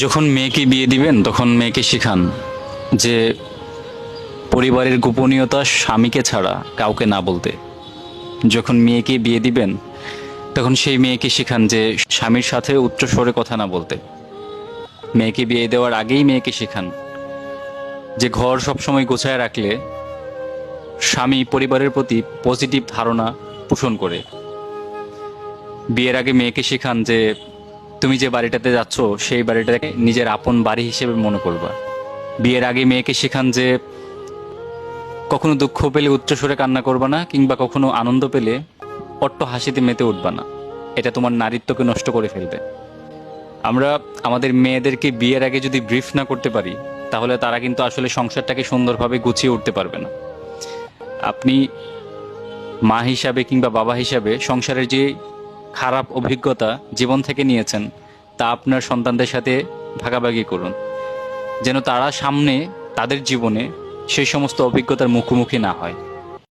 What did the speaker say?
যখন মেয়েকে বিয়ে দিবেন তখন মেয়েকে শেখান যে পরিবারের গোপনীয়তা স্বামীকে ছাড়া কাউকে না বলতে। যখন মেয়েকে বিয়ে দিবেন তখন সেই মেয়েকে শেখান যে স্বামীর সাথে উচ্চস্বরে কথা না বলতে। মেয়েকে বিয়ে দেওয়ার আগেই মেয়েকে শেখান যে ঘর সবসময় গোছায় রাখলে স্বামী পরিবারের প্রতি পজিটিভ ধারণা পোষণ করে। বিয়ের আগে মেয়েকে শেখান যে তুমি যে বাড়িটাতে যাচ্ছ সেই বাড়িটাকে নিজের আপন বাড়ি হিসেবে মনে করবা। বিয়ের আগে মেয়েকে শেখান যে কখনো দুঃখ পেলে উচ্চস্বরে কান্না করবা না, কিংবা কখনো আনন্দ পেলে অট্ট হাসিতে মেতে উঠবা না। এটা তোমার নারীত্বকে নষ্ট করে ফেলবে। আমরা আমাদের মেয়েদেরকে বিয়ের আগে যদি ব্রিফ না করতে পারি তাহলে তারা কিন্তু আসলে সংসারটাকে সুন্দরভাবে গুছিয়ে উঠতে পারবে না। আপনি মা হিসাবে কিংবা বাবা হিসাবে সংসারের যে খারাপ অভিজ্ঞতা জীবন থেকে নিয়েছেন তা আপনার সন্তানদের সাথে ভাগাভাগি করুন, যেন তারা সামনে তাদের জীবনে সেই সমস্ত অভিজ্ঞতার মুখোমুখি না হয়।